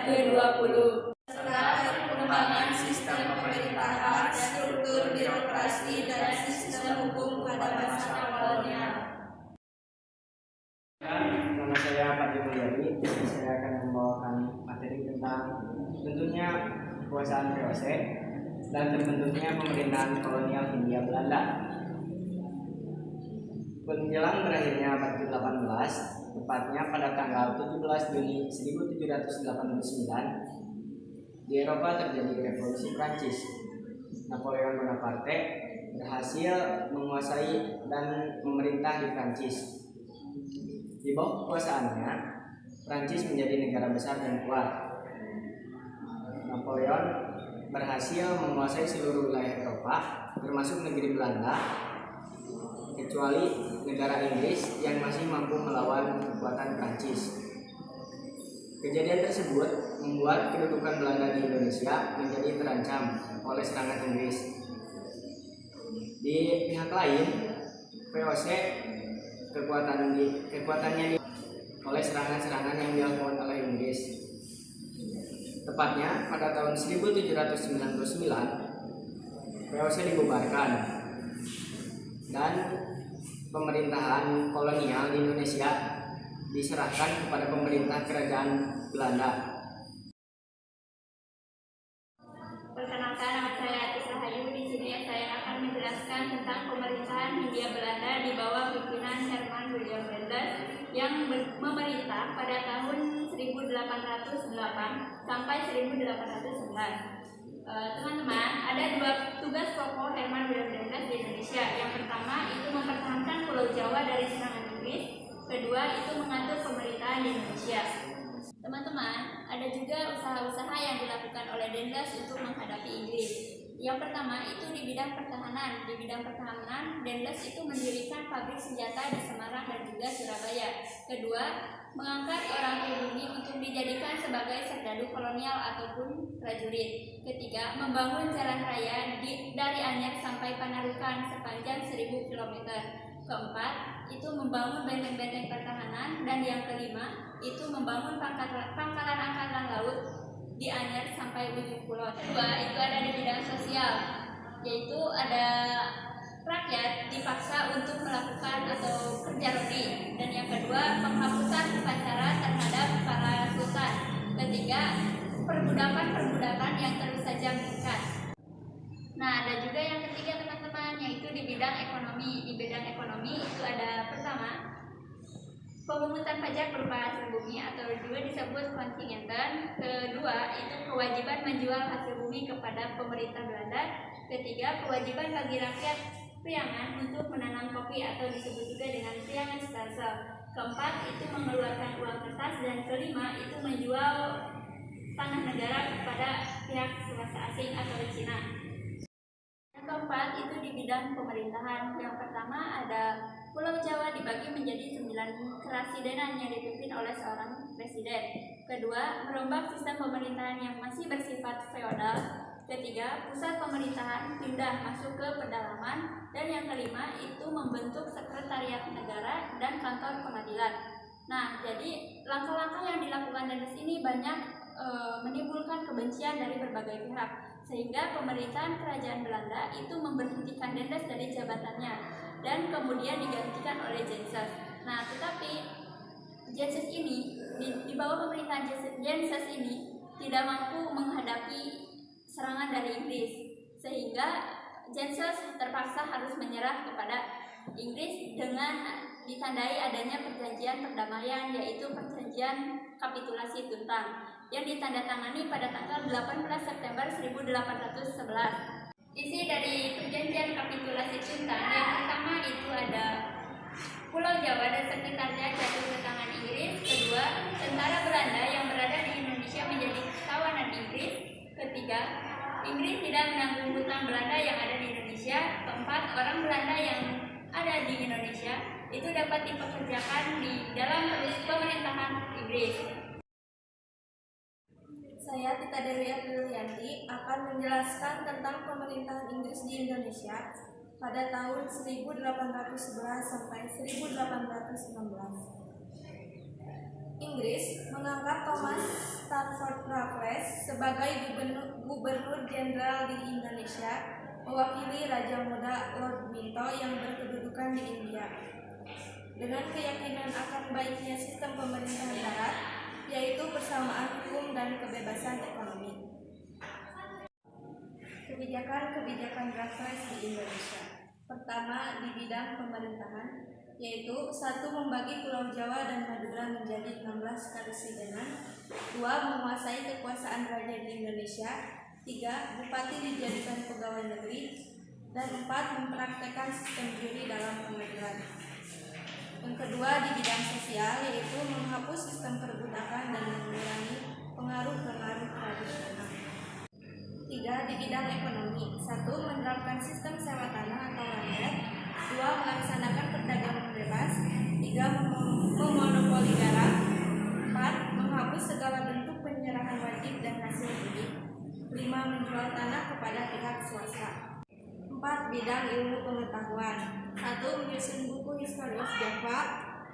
ke-20 serta pengembangan sistem pemerintahan, struktur birokrasi, dan sistem hukum pada masa kolonial. Nama saya Pak Mulyadi. Saya akan membawakan materi tentang tentunya kekuasaan VOC dan terbentuknya pemerintahan kolonial Hindia Belanda. Menjelang berakhirnya abad ke-18, tepatnya pada tanggal 17 Juni 1789, di Eropa terjadi revolusi Prancis. Napoleon Bonaparte berhasil menguasai dan memerintah di Prancis. Di bawah kekuasaannya, Prancis menjadi negara besar dan kuat. Napoleon berhasil menguasai seluruh wilayah Eropa, termasuk negeri Belanda, kecuali negara Inggris yang masih mampu melawan kekuatan Prancis. Kejadian tersebut membuat kedudukan Belanda di Indonesia menjadi terancam oleh serangan Inggris. Di pihak lain, VOC kekuatannya oleh serangan-serangan yang dilakukan oleh Inggris. Tepatnya pada tahun 1799, VOC dibubarkan dan pemerintahan kolonial di Indonesia diserahkan kepada pemerintah kerajaan Belanda. Perkenalkan, nama saya Atis Rahayu. Di sini saya akan menjelaskan tentang pemerintahan Hindia Belanda di bawah pimpinan Herman Willem Dendels yang memerintah pada tahun 1808 sampai 1811. Teman-teman, ada dua tugas pokok Herman Willem Dendels di Indonesia. Yang pertama itu mempertahankan Pulau Jawa dari serangan Inggris. Kedua itu mengatur pemerintahan di Indonesia. Teman-teman, ada juga usaha-usaha yang dilakukan oleh Dendels untuk menghadapi Inggris. Yang pertama itu di bidang pertahanan. Di bidang pertahanan, Dendels itu mendirikan pabrik senjata di Semarang dan juga Surabaya. Kedua, mengangkat orang pribumi untuk dijadikan sebagai serdadu kolonial ataupun prajurit. Ketiga, membangun jalan raya dari Anyer sampai Panarukan sepanjang 1000 km. Keempat, itu membangun benteng-benteng pertahanan. Dan yang kelima, itu membangun pangkalan angkatan laut di Anyer sampai ujung pulau. Kedua, itu ada di bidang sosial, yaitu ada rakyat dipaksa untuk melakukan atau kerja rodi. Dan yang kedua, penghapusan upacara terhadap para sultan. Ketiga, perbudakan yang terus saja meningkat. Nah, ada juga yang ketiga teman-teman, yaitu di bidang ekonomi. Di bidang ekonomi itu ada pertama, pemungutan pajak berupa hasil bumi atau juga disebut kontingenten. Kedua, itu kewajiban menjual hasil bumi kepada pemerintah Belanda. Ketiga, kewajiban bagi rakyat priangan untuk menanam kopi atau disebut juga dengan priangan stelsel. Keempat, itu mengeluarkan uang kertas. Dan kelima, itu menjual tanah negara kepada pihak swasta asing atau Cina. Yang keempat, itu di bidang pemerintahan. Yang pertama ada Pulau Jawa dibagi menjadi 9 kerasidenan yang dipimpin oleh seorang presiden. Kedua, merombak sistem pemerintahan yang masih bersifat feodal. Ketiga, pusat pemerintahan pindah masuk ke pedalaman. Dan yang kelima, itu membentuk sekretariat negara dan kantor pengadilan. Nah, jadi langkah-langkah yang dilakukan Dendels ini banyak menimbulkan kebencian dari berbagai pihak, sehingga pemerintahan kerajaan Belanda itu memberhentikan Dendels dari jabatannya dan kemudian digantikan oleh Jenses. Nah, tetapi Jenses ini di bawah pemerintahan Jenses ini tidak mampu menghadapi serangan dari Inggris, sehingga Jenses terpaksa harus menyerah kepada Inggris dengan ditandai adanya perjanjian perdamaian, yaitu perjanjian kapitulasi Tuntang yang ditandatangani pada tanggal 18 September 1811. Isi dari perjanjian kapitulasi Tuntang yang pertama itu ada Pulau Jawa dan sekitarnya jatuh ke tangan Inggris. Kedua, tentara Belanda yang berada di Indonesia menjadi tawanan Inggris. Ketiga, Inggris tidak menanggung hutang Belanda yang ada di Indonesia. Keempat, orang Belanda yang ada di Indonesia itu dapat dipekerjakan di dalam pemerintahan Inggris. Saya Tita Dewi Aprilianti akan menjelaskan tentang pemerintahan Inggris di Indonesia pada tahun 1811 sampai 1816. Inggris mengangkat Thomas Stafford Raffles sebagai Gubernur Jenderal di Indonesia, mewakili Raja Muda Lord Minto yang berkedudukan di India. Dengan keyakinan akan baiknya sistem pemerintahan barat, yaitu persamaan hukum dan kebebasan ekonomi. Kebijakan-kebijakan Raffles di Indonesia. Pertama, di bidang pemerintahan, yaitu 1. Membagi Pulau Jawa dan Madura menjadi 16 karesidenan. 2. Menguasai kekuasaan raja di Indonesia. 3. Bupati dijadikan pegawai negeri. Dan 4. Mempraktekkan sistem juri dalam pengadilan. Yang kedua, di bidang sosial, yaitu menghapus sistem perbudakan dan mengurangi pengaruh-pengaruh tradisional. 3. Di bidang ekonomi, 1. Menerapkan sistem sewa tanah atau landed. 2. Melaksanakan perdagangan bebas. 3. Memonopoli garam. 4. Menghapus segala bentuk penyerahan wajib dan hasil budi. 5. Menjual tanah kepada pihak swasta. 4. Bidang ilmu pengetahuan. 1. Menyusun buku History of Java.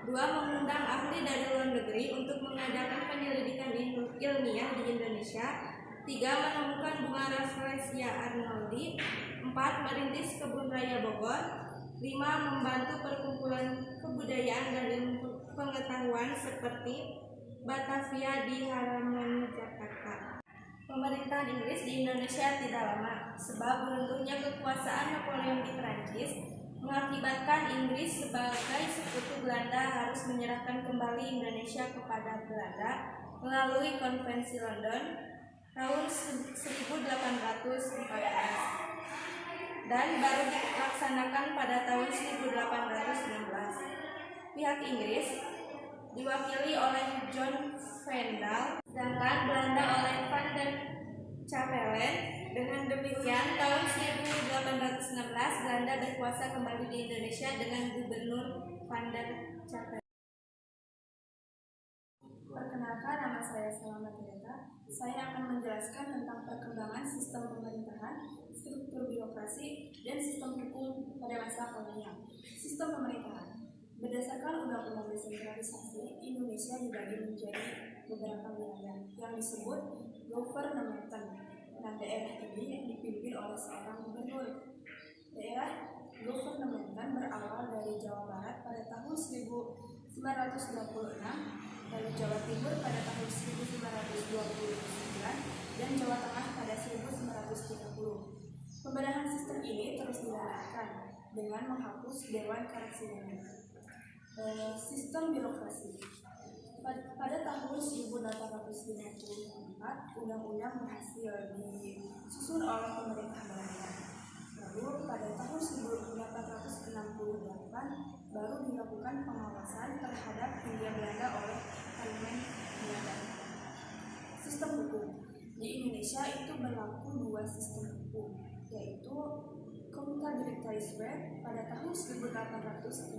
2. Mengundang ahli dari luar negeri untuk mengadakan penyelidikan ilmiah di Indonesia. 3. Menemukan bunga Rafflesia arnoldi. 4. Merintis kebun raya Bogor. 5. Membantu perkumpulan kebudayaan dan ilmu pengetahuan seperti Batavia di halaman Jakarta. Pemerintahan Inggris di Indonesia tidak lama, sebab runtuhnya kekuasaan Napoleon di Perancis mengakibatkan Inggris sebagai sekutu Belanda harus menyerahkan kembali Indonesia kepada Belanda melalui Konvensi London tahun 1814 dan baru dilaksanakan pada tahun 1816. Pihak Inggris diwakili oleh John Vendel, sedangkan Belanda oleh Van der Capellen. Dengan demikian, tahun 1816 Belanda berkuasa kembali di Indonesia dengan Gubernur Van der Capellen. Perkenalkan, nama saya Selamat Tirta. Saya akan menjelaskan tentang perkembangan sistem pemerintahan, struktur birokrasi, dan sistem hukum pada masa kolonial. Sistem pemerintahan. Berdasarkan Undang-Undang Desentralisasi, Indonesia dibagi menjadi beberapa wilayah yang disebut Governmentan. Nah, daerah ini dipimpin oleh seorang gubernur. Daerah Governmentan berawal dari Jawa Barat pada tahun 1926, lalu Jawa Timur pada tahun 1929, dan Jawa Tengah pada 1930. Pembenahan sistem ini terus dilakukan dengan menghapus Dewan Karesidenan. Sistem birokrasi. Pada tahun 1854, undang-undang berhasil disusun oleh pemerintah Belanda. Lalu pada tahun 1868 baru dilakukan pengawasan terhadap Hindia Belanda oleh Parlemen Belanda. Sistem hukum. Di Indonesia itu berlaku dua sistem hukum, yaitu Commuta Directorisme pada tahun 1864,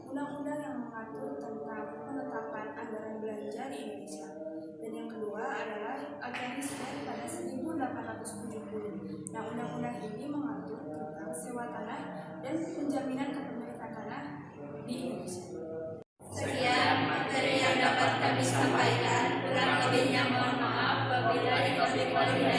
undang-undang yang mengatur tentang penetapan anggaran belanja di Indonesia. Dan yang kedua adalah Agrarisme pada 1870. Nah, undang-undang ini mengatur tentang sewa tanah dan penjaminan kepemilikan tanah di Indonesia. Sekian materi yang dapat kami sampaikan. Kurang lebihnya mohon maaf. Wabillahi taufiq wal hidayah.